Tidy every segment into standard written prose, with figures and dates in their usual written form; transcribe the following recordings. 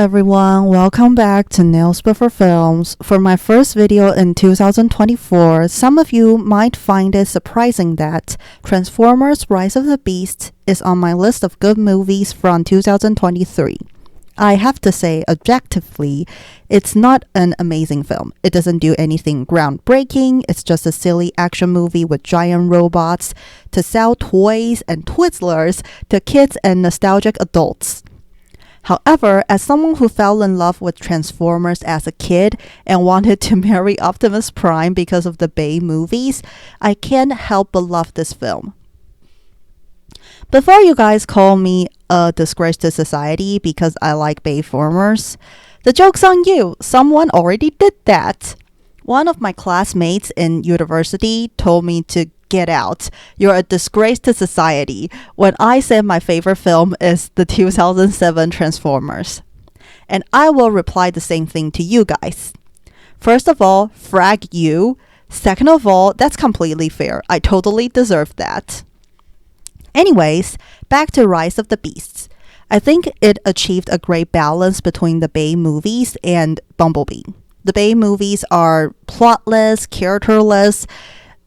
everyone, welcome back to Newspaper Films. For my first video in 2024, some of you might find it surprising that Transformers Rise of the Beast is on my list of good movies from 2023. I have to say, objectively, it's not an amazing film. It doesn't do anything groundbreaking. It's just a silly action movie with giant robots to sell toys and Twizzlers to kids and nostalgic adults. However, as someone who fell in love with Transformers as a kid and wanted to marry Optimus Prime because of the Bay movies, I can't help but love this film. Before you guys call me a disgrace to society because I like Bayformers, the joke's on you. Someone already did that. One of my classmates in university told me to get out. You're a disgrace to society when I said my favorite film is the 2007 Transformers. And I will reply the same thing to you guys. First of all, frag you. Second of all, that's completely fair. I totally deserve that. Anyways, back to Rise of the Beasts. I think it achieved a great balance between the Bay movies and Bumblebee. The Bay movies are plotless, characterless,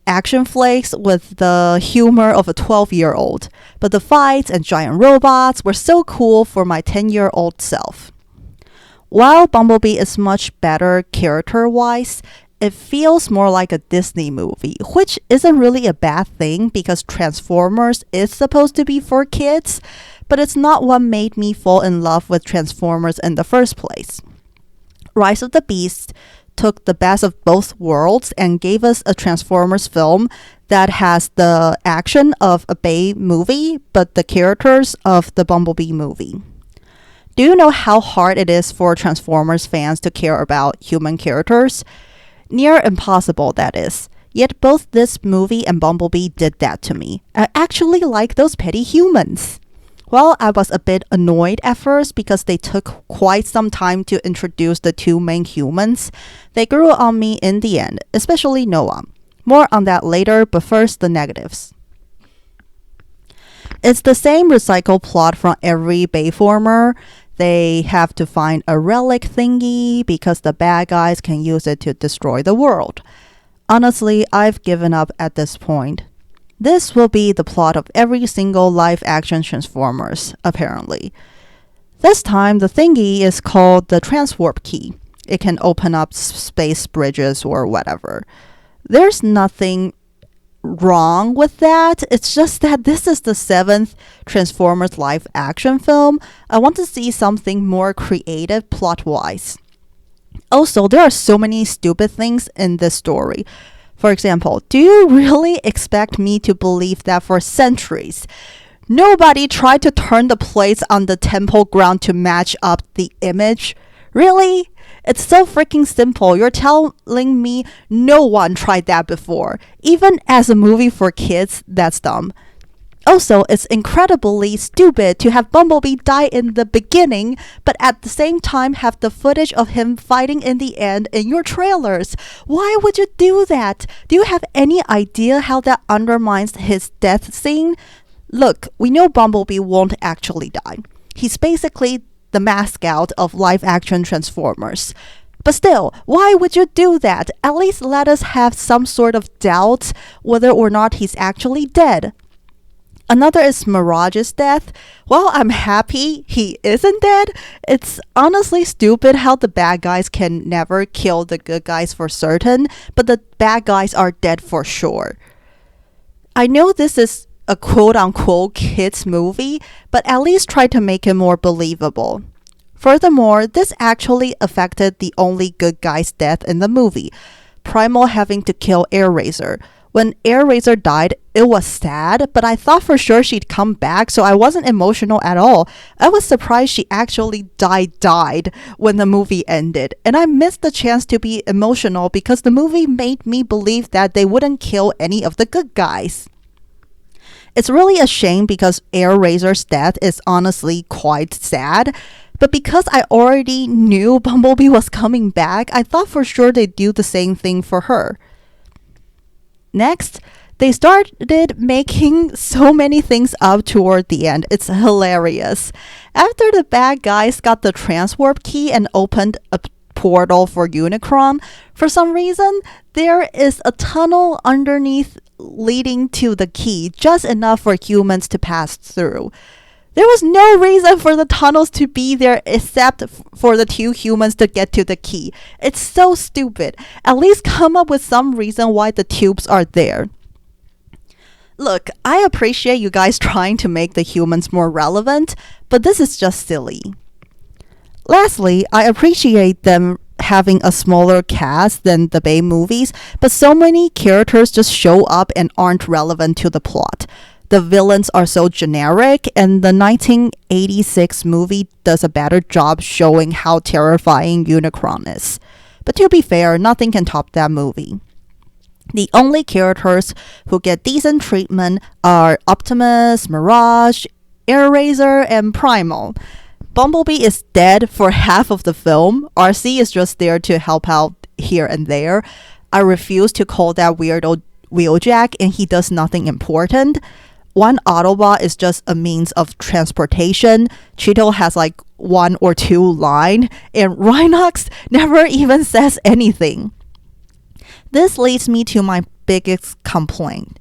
action flicks with the humor of a 12-year-old. But the fights and giant robots were so cool for my 10-year-old self. While Bumblebee is much better character-wise, it feels more like a Disney movie, which isn't really a bad thing because Transformers is supposed to be for kids, but it's not what made me fall in love with Transformers in the first place. Rise of the Beast took the best of both worlds and gave us a Transformers film that has the action of a Bay movie, but the characters of the Bumblebee movie. Do you know how hard it is for Transformers fans to care about human characters? Near impossible, that is. Yet both this movie and Bumblebee did that to me. I actually like those petty humans. Well, I was a bit annoyed at first because they took quite some time to introduce the two main humans. They grew on me in the end, especially Noah. More on that later, but first the negatives. It's the same recycled plot from every Bayformer. They have to find a relic thingy because the bad guys can use it to destroy the world. Honestly, I've given up at this point. This will be the plot of every single live-action Transformers, apparently. This time, the thingy is called the Transwarp Key. It can open up space bridges or whatever. There's nothing wrong with that. It's just that this is the 7th Transformers live-action film. I want to see something more creative plot-wise. Also, there are so many stupid things in this story. For example, do you really expect me to believe that for centuries, nobody tried to turn the plates on the temple ground to match up the image? Really? It's so freaking simple. You're telling me no one tried that before. Even as a movie for kids, that's dumb. Also, it's incredibly stupid to have Bumblebee die in the beginning, but at the same time have the footage of him fighting in the end in your trailers. Why would you do that? Do you have any idea how that undermines his death scene? Look, we know Bumblebee won't actually die. He's basically the mascot of live-action Transformers. But still, why would you do that? At least let us have some sort of doubt whether or not he's actually dead. Another is Mirage's death. Well, I'm happy he isn't dead. It's honestly stupid how the bad guys can never kill the good guys for certain, but the bad guys are dead for sure. I know this is a quote-unquote kids movie, but at least try to make it more believable. Furthermore, this actually affected the only good guy's death in the movie, Primal having to kill Air-Razor. When Air-Razor died, it was sad, but I thought for sure she'd come back, so I wasn't emotional at all. I was surprised she actually died when the movie ended, and I missed the chance to be emotional because the movie made me believe that they wouldn't kill any of the good guys. It's really a shame because Air-Razor's death is honestly quite sad, but because I already knew Bumblebee was coming back, I thought for sure they'd do the same thing for her. Next, They started making so many things up toward the end. It's hilarious. After the bad guys got the transwarp key and opened a portal for Unicron, for some reason, there is a tunnel underneath leading to the key, just enough for humans to pass through. There was no reason for the tunnels to be there except for the two humans to get to the key. It's so stupid. At least come up with some reason why the tubes are there. Look, I appreciate you guys trying to make the humans more relevant, but this is just silly. Lastly, I appreciate them having a smaller cast than the Bay movies, but so many characters just show up and aren't relevant to the plot. The villains are so generic, and the 1986 movie does a better job showing how terrifying Unicron is. But to be fair, nothing can top that movie. The only characters who get decent treatment are Optimus, Mirage, Airazor, and Primal. Bumblebee is dead for half of the film. RC is just there to help out here and there. I refuse to call that weirdo Wheeljack, and he does nothing important. One Autobot is just a means of transportation. Cheeto has like 1 or 2 lines, and Rhinox never even says anything. This leads me to my biggest complaint.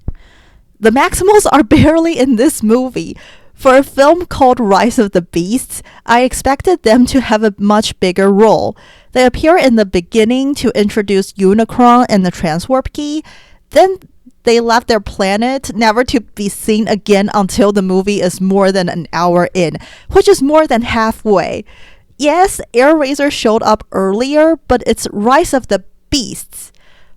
The Maximals are barely in this movie. For a film called Rise of the Beasts, I expected them to have a much bigger role. They appear in the beginning to introduce Unicron and the transwarp key. Then they left their planet, never to be seen again until the movie is more than an hour in, which is more than halfway. Yes, Airazor showed up earlier, but it's Rise of the Beasts.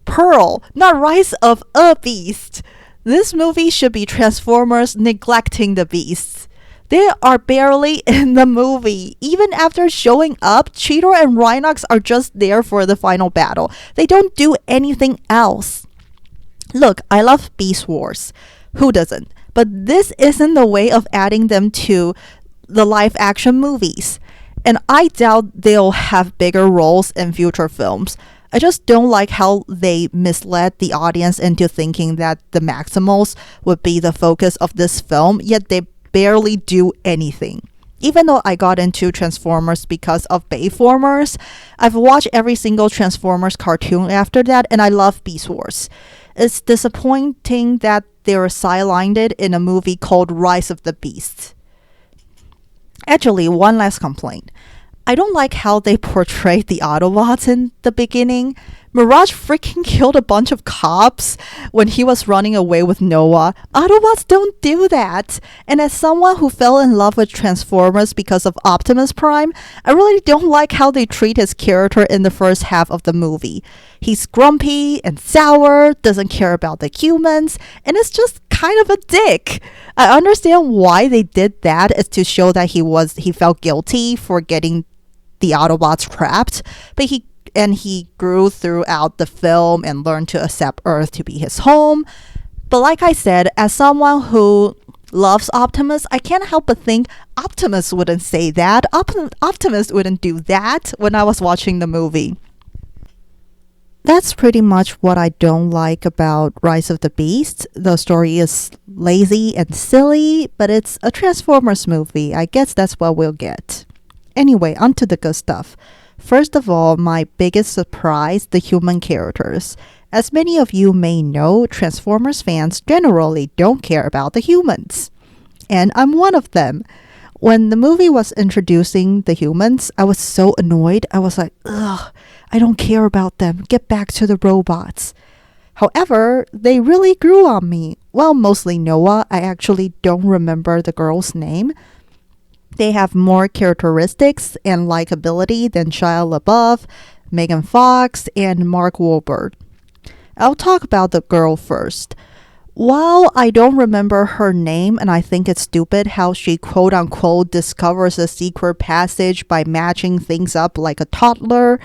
Pearl, not Rise of a Beast. This movie should be Transformers neglecting the beasts. They are barely in the movie. Even after showing up, Cheetor and Rhinox are just there for the final battle. They don't do anything else. Look, I love Beast Wars. Who doesn't? But this isn't the way of adding them to the live action movies. And I doubt they'll have bigger roles in future films. I just don't like how they misled the audience into thinking that the Maximals would be the focus of this film, yet they barely do anything. Even though I got into Transformers because of Bayformers, I've watched every single Transformers cartoon after that, and I love Beast Wars. It's disappointing that they were sidelined in a movie called Rise of the Beasts. Actually, one last complaint. I don't like how they portrayed the Autobots in the beginning. Mirage freaking killed a bunch of cops when he was running away with Noah. Autobots don't do that. And as someone who fell in love with Transformers because of Optimus Prime, I really don't like how they treat his character in the first half of the movie. He's grumpy and sour, doesn't care about the humans, and is just kind of a dick. I understand why they did that, is to show that he felt guilty for getting the Autobots trapped, but he grew throughout the film and learned to accept Earth to be his home. But like I said, as someone who loves Optimus, I can't help but think Optimus wouldn't say that. Optimus wouldn't do that when I was watching the movie. That's pretty much what I don't like about Rise of the Beast. The story is lazy and silly, but it's a Transformers movie. I guess that's what we'll get. Anyway, on to the good stuff. First of all, my biggest surprise, the human characters. As many of you may know, Transformers fans generally don't care about the humans. And I'm one of them. When the movie was introducing the humans, I was so annoyed. I was like, ugh, I don't care about them. Get back to the robots. However, they really grew on me. Well, mostly Noah. I actually don't remember the girl's name. They have more characteristics and likability than Shia LaBeouf, Megan Fox, and Mark Wahlberg. I'll talk about the girl first. While I don't remember her name, and I think it's stupid how she quote-unquote discovers a secret passage by matching things up like a toddler,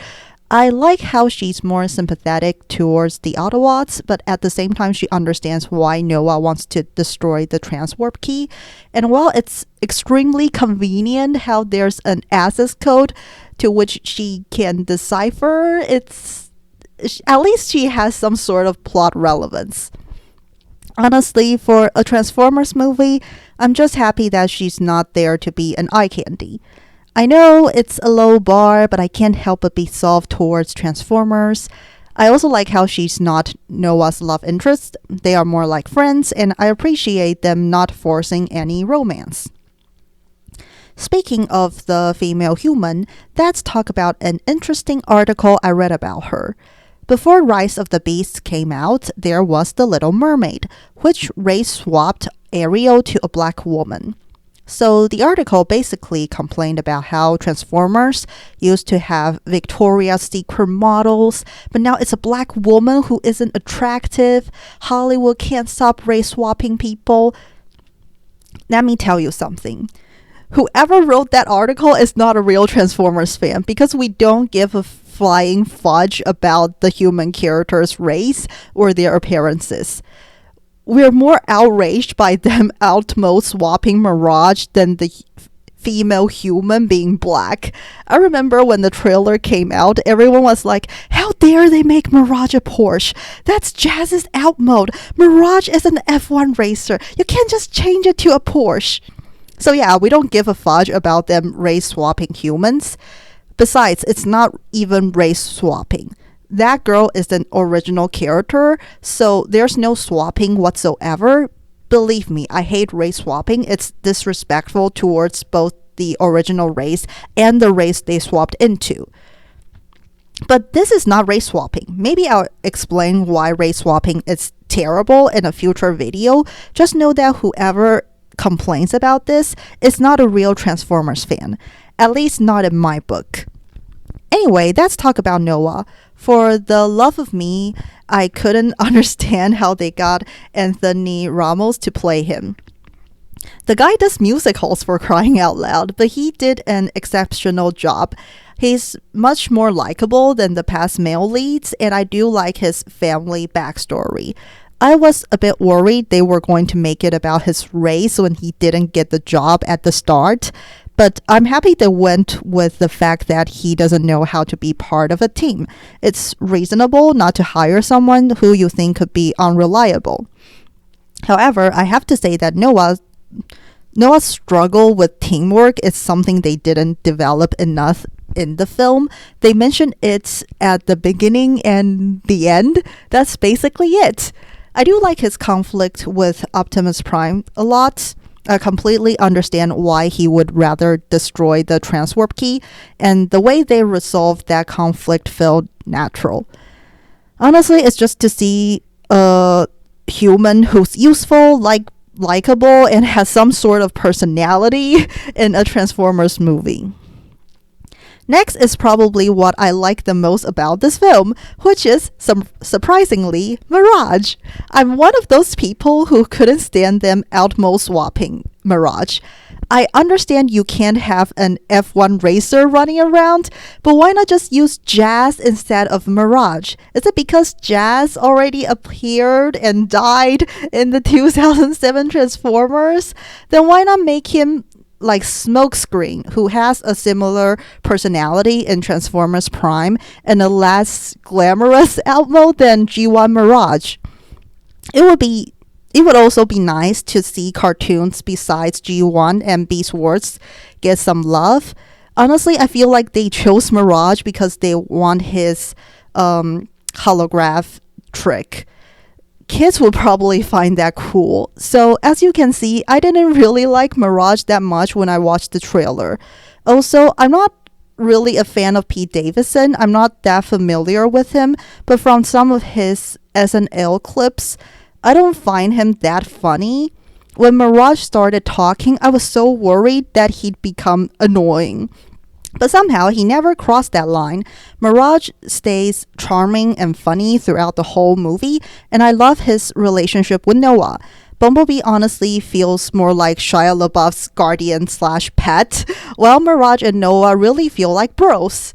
I like how she's more sympathetic towards the Autobots, but at the same time she understands why Noah wants to destroy the transwarp key. And while it's extremely convenient how there's an access code to which she can decipher, at least she has some sort of plot relevance. Honestly, for a Transformers movie, I'm just happy that she's not there to be an eye candy. I know it's a low bar, but I can't help but be soft towards Transformers. I also like how she's not Noah's love interest. They are more like friends, and I appreciate them not forcing any romance. Speaking of the female human, let's talk about an interesting article I read about her. Before Rise of the Beasts came out, there was The Little Mermaid, which race swapped Ariel to a black woman. So the article basically complained about how Transformers used to have Victoria's Secret models, but now it's a black woman who isn't attractive. Hollywood can't stop race swapping people. Let me tell you something. Whoever wrote that article is not a real Transformers fan because we don't give a flying fudge about the human character's race or their appearances. We're more outraged by them outmode swapping Mirage than the female human being black. I remember when the trailer came out, everyone was like, how dare they make Mirage a Porsche? That's Jazz's outmode. Mirage is an F1 racer. You can't just change it to a Porsche. So yeah, we don't give a fudge about them race swapping humans. Besides, it's not even race swapping. That girl is an original character, so there's no swapping whatsoever. Believe me, I hate race swapping. It's disrespectful towards both the original race and the race they swapped into. But this is not race swapping. Maybe I'll explain why race swapping is terrible in a future video. Just know that whoever complains about this is not a real Transformers fan. At least not in my book. Anyway, let's talk about Noah. For the love of me, I couldn't understand how they got Anthony Ramos to play him. The guy does musicals for crying out loud, but he did an exceptional job. He's much more likable than the past male leads, and I do like his family backstory. I was a bit worried they were going to make it about his race when he didn't get the job at the start. But I'm happy they went with the fact that he doesn't know how to be part of a team. It's reasonable not to hire someone who you think could be unreliable. However, I have to say that Noah's struggle with teamwork is something they didn't develop enough in the film. They mentioned it at the beginning and the end. That's basically it. I do like his conflict with Optimus Prime a lot. I completely understand why he would rather destroy the transwarp key, and the way they resolved that conflict felt natural. Honestly, it's just to see a human who's useful, likable, and has some sort of personality in a Transformers movie. Next is probably what I like the most about this film, which is, surprisingly, Mirage. I'm one of those people who couldn't stand them outmode swapping Mirage. I understand you can't have an F1 racer running around, but why not just use Jazz instead of Mirage? Is it because Jazz already appeared and died in the 2007 Transformers? Then why not make him like Smokescreen, who has a similar personality in Transformers Prime and a less glamorous outmode than G1 Mirage? It would also be nice to see cartoons besides G1 and Beast Wars get some love. Honestly, I feel like they chose Mirage because they want his holograph trick. Kids will probably find that cool. So as you can see, I didn't really like Mirage that much when I watched the trailer. Also, I'm not really a fan of Pete Davidson. I'm not that familiar with him, but from some of his SNL clips, I don't find him that funny. When Mirage started talking, I was so worried that he'd become annoying. But somehow he never crossed that line. Mirage stays charming and funny throughout the whole movie, and I love his relationship with Noah. Bumblebee honestly feels more like Shia LaBeouf's guardian/pet, while Mirage and Noah really feel like bros.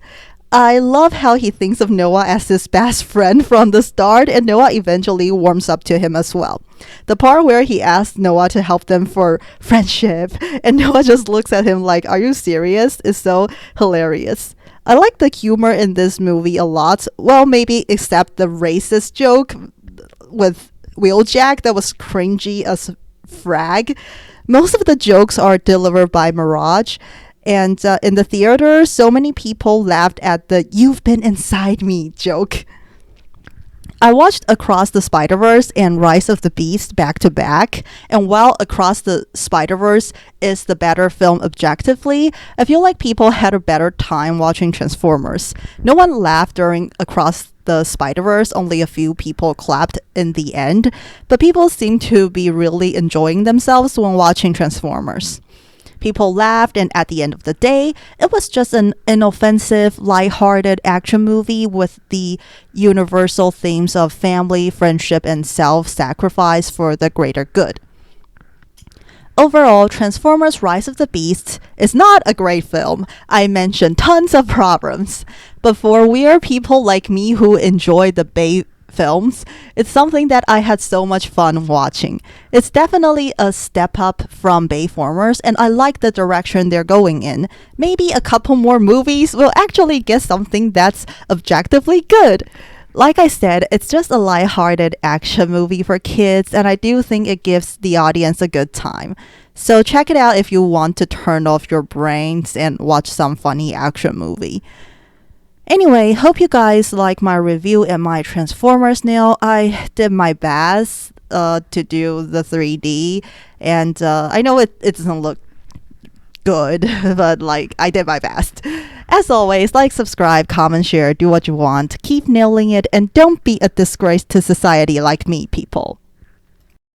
I love how he thinks of Noah as his best friend from the start, and Noah eventually warms up to him as well. The part where he asks Noah to help them for friendship, and Noah just looks at him like, "Are you serious?" is so hilarious. I like the humor in this movie a lot. Well, maybe except the racist joke with Wheeljack that was cringy as frag. Most of the jokes are delivered by Mirage. And in the theater, so many people laughed at the "you've been inside me" joke. I watched Across the Spider-Verse and Rise of the Beast back to back, and while Across the Spider-Verse is the better film objectively, I feel like people had a better time watching Transformers. No one laughed during Across the Spider-Verse, only a few people clapped in the end, but people seem to be really enjoying themselves when watching Transformers. People laughed, and at the end of the day, it was just an inoffensive, lighthearted action movie with the universal themes of family, friendship, and self-sacrifice for the greater good. Overall, Transformers Rise of the Beasts is not a great film. I mentioned tons of problems. But for weird people like me who enjoy the Bay films, it's something that I had so much fun watching. It's definitely a step up from Bayformers, and I like the direction they're going in. Maybe a couple more movies will actually get something that's objectively good. Like I said, it's just a lighthearted action movie for kids, and I do think it gives the audience a good time. So check it out if you want to turn off your brains and watch some funny action movie. Anyway, hope you guys like my review and my Transformers nail. I did my best to do the 3D, and I know it doesn't look good, but like I did my best. As always, like, subscribe, comment, share, do what you want, keep nailing it, and don't be a disgrace to society like me, people.